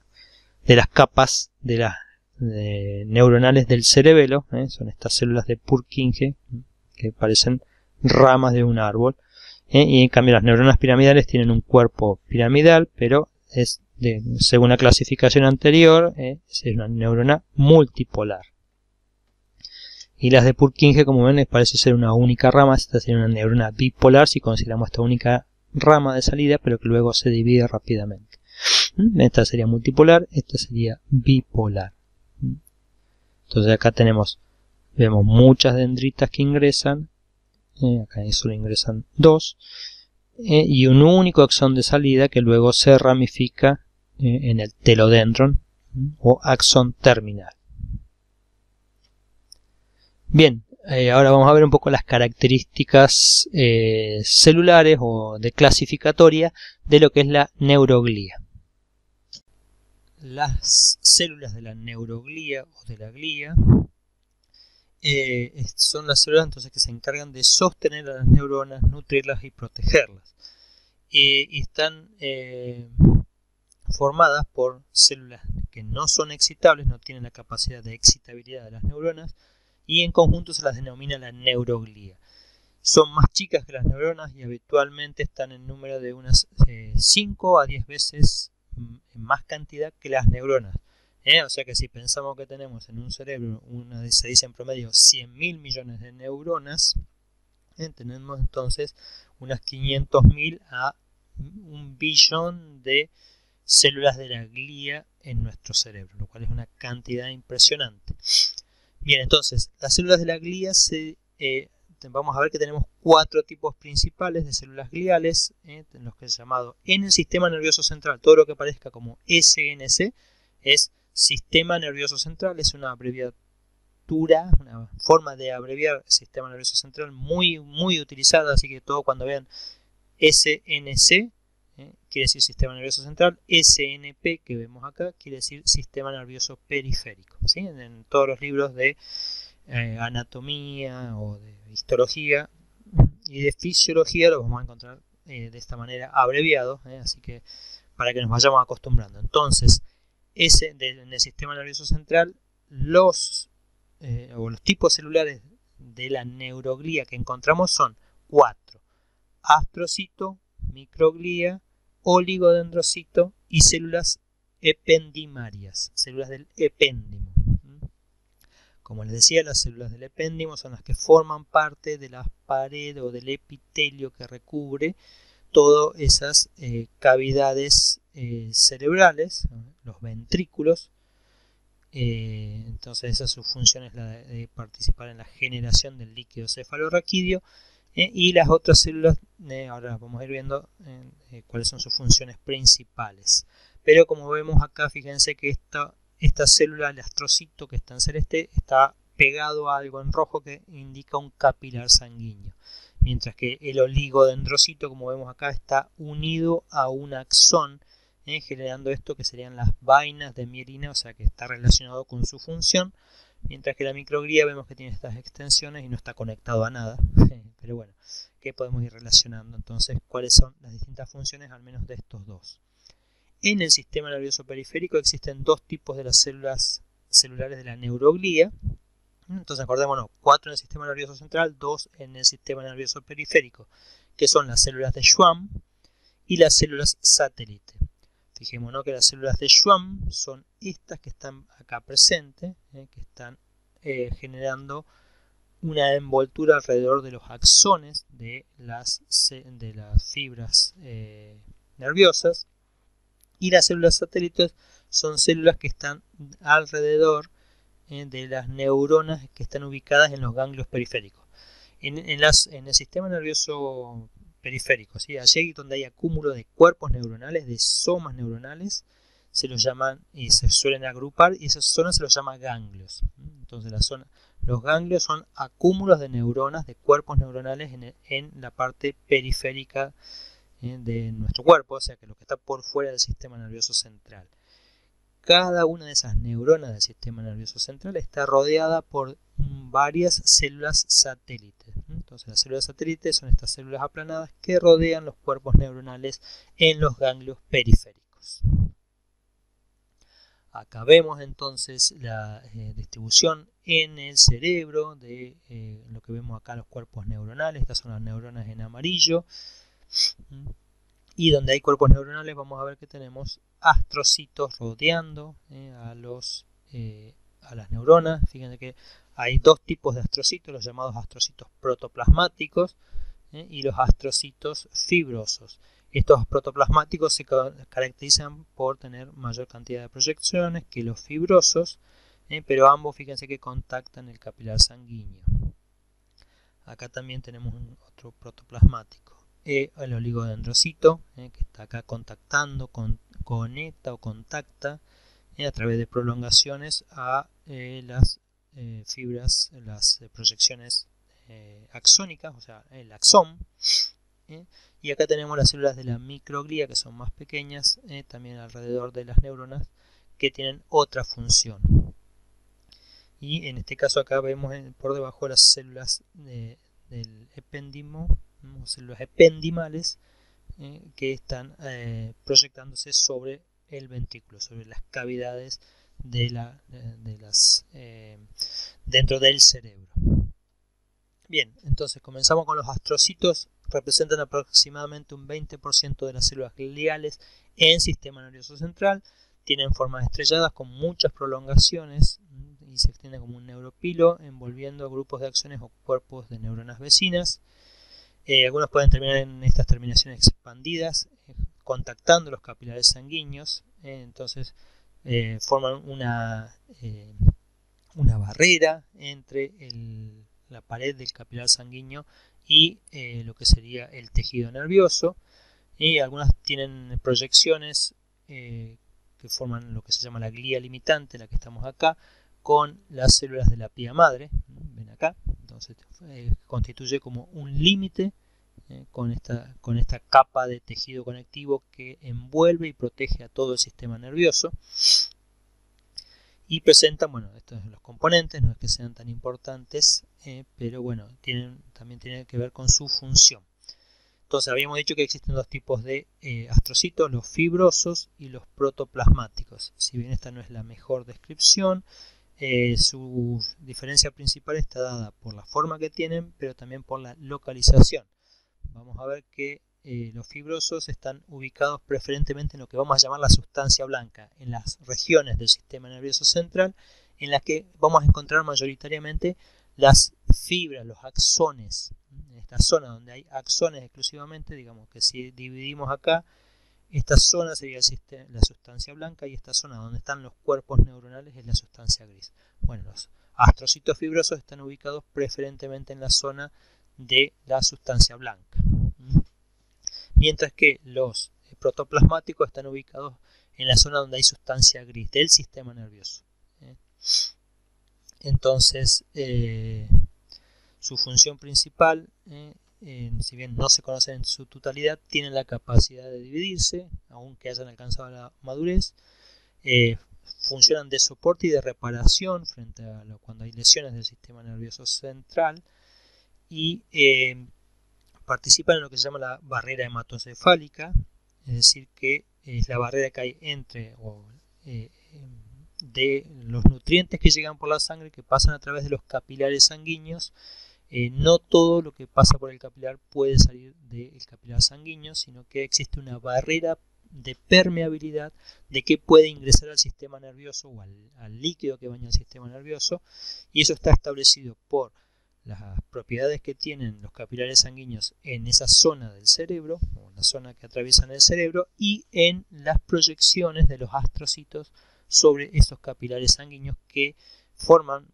de las capas de las neuronales del cerebelo, son estas células de Purkinje que parecen ramas de un árbol, y en cambio las neuronas piramidales tienen un cuerpo piramidal, pero es según la clasificación anterior, es una neurona multipolar. Y las de Purkinje, como ven, les parece ser una única rama. Esta sería una neurona bipolar si consideramos esta única rama de salida, pero que luego se divide rápidamente. Esta sería multipolar, esta sería bipolar. Entonces acá vemos muchas dendritas que ingresan, acá solo ingresan 2, y un único axón de salida que luego se ramifica en el telodendron o axón terminal. Bien, ahora vamos a ver un poco las características celulares o de clasificatoria de lo que es la neuroglía. Las células de la neuroglía o de la glía son las células entonces que se encargan de sostener a las neuronas, nutrirlas y protegerlas. Y están formadas por células que no son excitables, no tienen la capacidad de excitabilidad de las neuronas, y en conjunto se las denomina la neuroglía. Son más chicas que las neuronas y habitualmente están en número de unas 5 a 10 veces en más cantidad que las neuronas. O sea que si pensamos que tenemos en un cerebro, se dice en promedio 100.000 millones de neuronas, tenemos entonces unas 500.000 a 1.000.000.000 de células de la glía en nuestro cerebro, lo cual es una cantidad impresionante. Bien, entonces, las células de la glía, vamos a ver que tenemos 4 tipos principales de células gliales, en los que es llamado en el sistema nervioso central. Todo lo que parezca como SNC es sistema nervioso central, es una abreviatura, una forma de abreviar sistema nervioso central muy, muy utilizada, así que todo cuando vean SNC, quiere decir sistema nervioso central. SNP que vemos acá quiere decir sistema nervioso periférico, ¿sí? En todos los libros de anatomía o de histología y de fisiología lo vamos a encontrar de esta manera abreviado, así que para que nos vayamos acostumbrando. Entonces, en el sistema nervioso central, los tipos celulares de la neuroglía que encontramos son 4: astrocito, microglía, oligodendrocito y células ependimarias, células del epéndimo. Como les decía, las células del epéndimo son las que forman parte de las paredes o del epitelio que recubre todas esas cavidades cerebrales, los ventrículos. Entonces esa su función es la de participar en la generación del líquido cefalorraquídeo. Y las otras células, ahora vamos a ir viendo cuáles son sus funciones principales. Pero como vemos acá, fíjense que esta célula, el astrocito que está en celeste, está pegado a algo en rojo que indica un capilar sanguíneo. Mientras que el oligodendrocito, como vemos acá, está unido a un axón, generando esto que serían las vainas de mielina, o sea que está relacionado con su función. Mientras que la microglía vemos que tiene estas extensiones y no está conectado a nada. Pero bueno, ¿qué podemos ir relacionando? Entonces, ¿cuáles son las distintas funciones al menos de estos dos? En el sistema nervioso periférico existen 2 tipos de las células celulares de la neuroglía. Entonces acordémonos, 4 en el sistema nervioso central, 2 en el sistema nervioso periférico, que son las células de Schwann y las células satélite. Fijémonos que las células de Schwann son estas que están acá presentes, que están generando una envoltura alrededor de los axones de las fibras nerviosas, y las células satélites son células que están alrededor de las neuronas que están ubicadas en los ganglios periféricos. En el sistema nervioso periférico, ¿sí? Allí donde hay acúmulo de cuerpos neuronales, de somas neuronales, se los llaman y se suelen agrupar, y esas zonas se los llama ganglios. Entonces los ganglios son acúmulos de neuronas, de cuerpos neuronales en la parte periférica de nuestro cuerpo, o sea que lo que está por fuera del sistema nervioso central. Cada una de esas neuronas del sistema nervioso central está rodeada por varias células satélites. Entonces las células satélites son estas células aplanadas que rodean los cuerpos neuronales en los ganglios periféricos. Acá vemos entonces la distribución en el cerebro de lo que vemos acá, los cuerpos neuronales. Estas son las neuronas en amarillo. Y donde hay cuerpos neuronales vamos a ver que tenemos astrocitos rodeando a las neuronas. Fíjense que hay dos tipos de astrocitos, los llamados astrocitos protoplasmáticos y los astrocitos fibrosos. Estos protoplasmáticos se caracterizan por tener mayor cantidad de proyecciones que los fibrosos, pero ambos fíjense que contactan el capilar sanguíneo. Acá también tenemos otro protoplasmático. El oligodendrocito, que está acá contactando, conecta o contacta a través de prolongaciones a las fibras, las proyecciones axónicas, o sea, el axón. Y acá tenemos las células de la microglía, que son más pequeñas, también alrededor de las neuronas, que tienen otra función. Y en este caso acá vemos por debajo las células del epéndimo, células ependimales, que están proyectándose sobre el ventrículo, sobre las cavidades dentro del cerebro. Bien, entonces comenzamos con los astrocitos. Representan aproximadamente un 20% de las células gliales en sistema nervioso central. Tienen formas estrelladas con muchas prolongaciones y se extienden como un neuropilo, envolviendo grupos de axones o cuerpos de neuronas vecinas. Algunos pueden terminar en estas terminaciones expandidas, contactando los capilares sanguíneos. Entonces forman una barrera entre la pared del capilar sanguíneo y lo que sería el tejido nervioso. Y algunas tienen proyecciones que forman lo que se llama la glía limitante, la que estamos acá, con las células de la pía madre. Ven acá. Entonces constituye como un límite con esta capa de tejido conectivo que envuelve y protege a todo el sistema nervioso. Y presentan, bueno, estos son los componentes, no es que sean tan importantes, pero bueno, también tienen que ver con su función. Entonces habíamos dicho que existen dos tipos de astrocitos, los fibrosos y los protoplasmáticos. Si bien esta no es la mejor descripción, su diferencia principal está dada por la forma que tienen, pero también por la localización. Vamos a ver que los fibrosos están ubicados preferentemente en lo que vamos a llamar la sustancia blanca, en las regiones del sistema nervioso central, en las que vamos a encontrar mayoritariamente las fibras, los axones. En esta zona donde hay axones exclusivamente, digamos que si dividimos acá, esta zona sería la sustancia blanca y esta zona donde están los cuerpos neuronales es la sustancia gris. Bueno, los astrocitos fibrosos están ubicados preferentemente en la zona de la sustancia blanca, mientras que los protoplasmáticos están ubicados en la zona donde hay sustancia gris del sistema nervioso. Entonces su función principal, si bien no se conoce en su totalidad, tienen la capacidad de dividirse aunque hayan alcanzado la madurez. Funcionan de soporte y de reparación frente a cuando hay lesiones del sistema nervioso central, y participan en lo que se llama la barrera hematocefálica, es decir, que es la barrera que hay entre de los nutrientes que llegan por la sangre, que pasan a través de los capilares sanguíneos. No todo lo que pasa por el capilar puede salir del capilar sanguíneo, sino que existe una barrera de permeabilidad de que puede ingresar al sistema nervioso o al líquido que baña el sistema nervioso, y eso está establecido por las propiedades que tienen los capilares sanguíneos en esa zona del cerebro, o la zona que atraviesan el cerebro, y en las proyecciones de los astrocitos sobre esos capilares sanguíneos que forman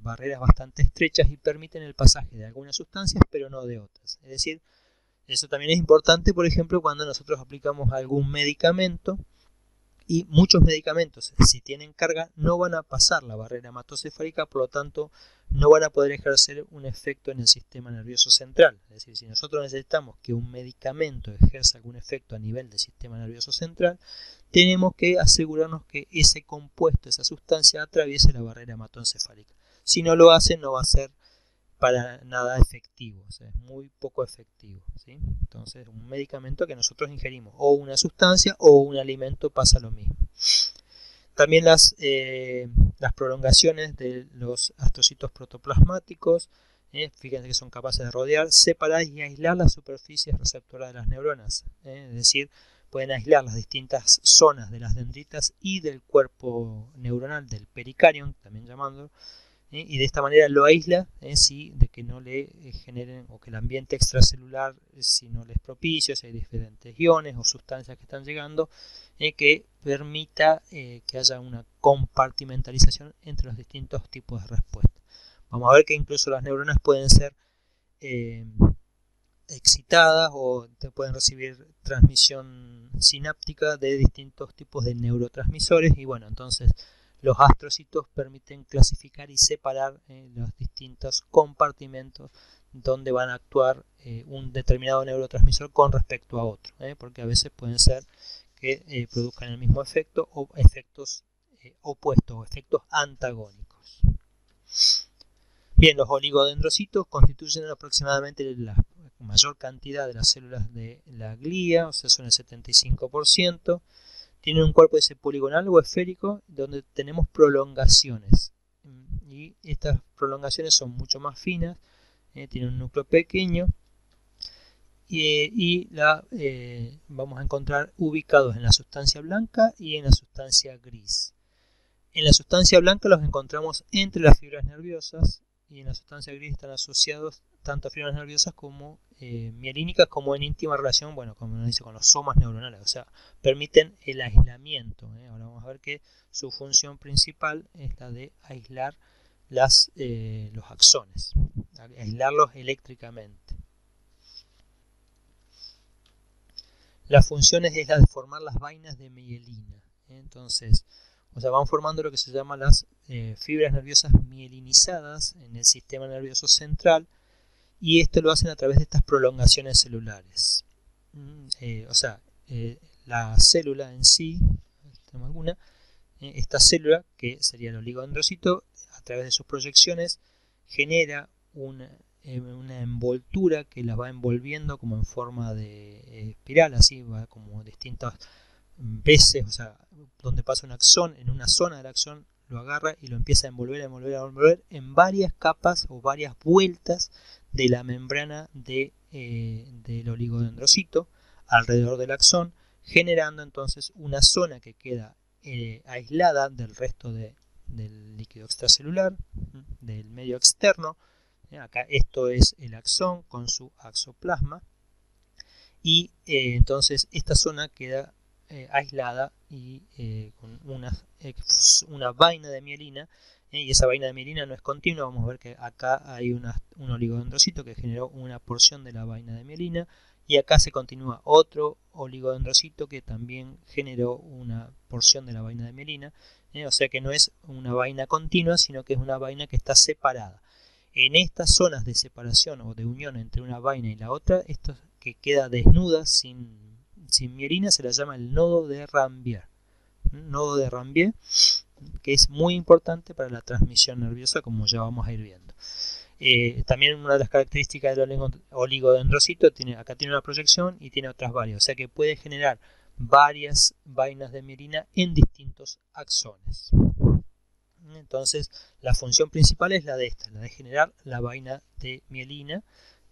barreras bastante estrechas y permiten el pasaje de algunas sustancias, pero no de otras. Es decir, eso también es importante, por ejemplo, cuando nosotros aplicamos algún medicamento, y muchos medicamentos, si tienen carga, no van a pasar la barrera hematocefálica, por lo tanto no van a poder ejercer un efecto en el sistema nervioso central. Es decir, si nosotros necesitamos que un medicamento ejerza algún efecto a nivel del sistema nervioso central, tenemos que asegurarnos que ese compuesto, esa sustancia, atraviese la barrera hematoencefálica. Si no lo hace, no va a ser para nada efectivo, o sea, es muy poco efectivo, ¿sí? Entonces, un medicamento que nosotros ingerimos, o una sustancia o un alimento, pasa lo mismo. También las prolongaciones de los astrocitos protoplasmáticos, fíjense que son capaces de rodear, separar y aislar las superficies receptoras de las neuronas, es decir, pueden aislar las distintas zonas de las dendritas y del cuerpo neuronal, del pericarium, también llamándolo, y de esta manera lo aísla, de que no le generen, o que el ambiente extracelular, si no les es propicio, si hay diferentes iones o sustancias que están llegando, que permita que haya una compartimentalización entre los distintos tipos de respuesta. Vamos a ver que incluso las neuronas pueden ser excitadas o pueden recibir transmisión sináptica de distintos tipos de neurotransmisores, y bueno, entonces los astrocitos permiten clasificar y separar los distintos compartimentos donde van a actuar un determinado neurotransmisor con respecto a otro, porque a veces pueden ser que produzcan el mismo efecto o efectos opuestos o efectos antagónicos. Bien, los oligodendrocitos constituyen aproximadamente la mayor cantidad de las células de la glía, o sea, son el 75%. Tienen un cuerpo poligonal o esférico donde tenemos prolongaciones, y estas prolongaciones son mucho más finas, tienen un núcleo pequeño, y vamos a encontrar ubicados en la sustancia blanca y en la sustancia gris. En la sustancia blanca los encontramos entre las fibras nerviosas, y en la sustancia gris están asociados tanto a fibras nerviosas como mielínicas, como en íntima relación, bueno, como nos dice, con los somas neuronales, o sea, permiten el aislamiento. Ahora vamos a ver que su función principal es la de aislar los axones, aislarlos eléctricamente. La función es la de formar las vainas de mielina. Entonces, o sea, van formando lo que se llama las fibras nerviosas mielinizadas en el sistema nervioso central, y esto lo hacen a través de estas prolongaciones celulares. La célula en sí, tenemos alguna, esta célula, que sería el oligodendrocito, a través de sus proyecciones genera una envoltura que las va envolviendo como en forma de espiral, así va como distintas veces, o sea, donde pasa un axón, en una zona del axón lo agarra y lo empieza a envolver en varias capas o varias vueltas de la membrana del oligodendrocito alrededor del axón, generando entonces una zona que queda aislada del resto del líquido extracelular, del medio externo. Acá esto es el axón con su axoplasma, y entonces esta zona queda aislada y con una vaina de mielina, y esa vaina de mielina no es continua. Vamos a ver que acá hay un oligodendrocito que generó una porción de la vaina de mielina, y acá se continúa otro oligodendrocito que también generó una porción de la vaina de mielina, o sea que no es una vaina continua, sino que es una vaina que está separada. En estas zonas de separación o de unión entre una vaina y la otra, esto que queda desnuda sin mielina, se la llama el nodo de Ranvier. Nodo de Ranvier, que es muy importante para la transmisión nerviosa, como ya vamos a ir viendo. También una de las características del oligodendrocito, acá tiene una proyección y tiene otras varias, o sea que puede generar varias vainas de mielina en distintos axones. Entonces, la función principal es la de generar la vaina de mielina,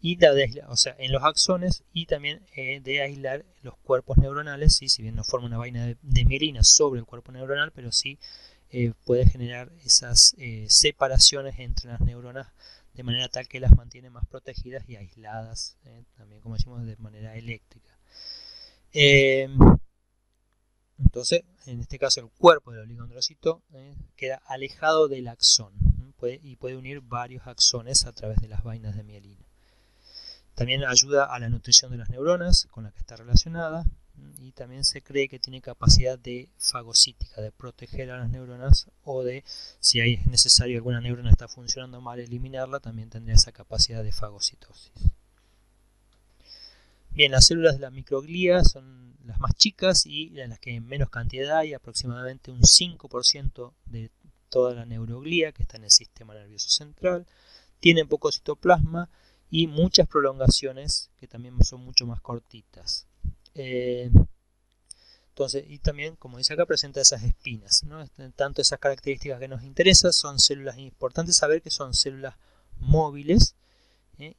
y la de aislar, o sea, en los axones, y también de aislar los cuerpos neuronales, ¿sí? Si bien no forma una vaina de mielina sobre el cuerpo neuronal, pero sí puede generar esas separaciones entre las neuronas de manera tal que las mantiene más protegidas y aisladas, también como decimos de manera eléctrica. Entonces, en este caso el cuerpo del oligodendrocito queda alejado del axón y puede unir varios axones a través de las vainas de mielina. También ayuda a la nutrición de las neuronas con la que está relacionada, y también se cree que tiene capacidad de fagocítica, de proteger a las neuronas, o de, si es necesario alguna neurona está funcionando mal, eliminarla, también tendría esa capacidad de fagocitosis. Bien, las células de la microglía son las más chicas y en las que menos cantidad hay, aproximadamente un 5% de toda la neuroglía que está en el sistema nervioso central. Tienen poco citoplasma y muchas prolongaciones que también son mucho más cortitas. Entonces, y también, como dice acá, presenta esas espinas, ¿no? Tanto esas características que nos interesan, son células importantes saber que son células móviles,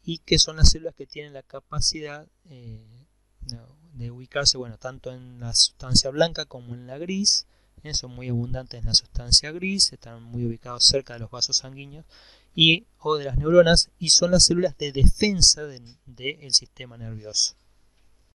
y que son las células que tienen la capacidad de ubicarse, bueno, tanto en la sustancia blanca como en la gris. Son muy abundantes en la sustancia gris, están muy ubicados cerca de los vasos sanguíneos o de las neuronas, y son las células de defensa del sistema nervioso.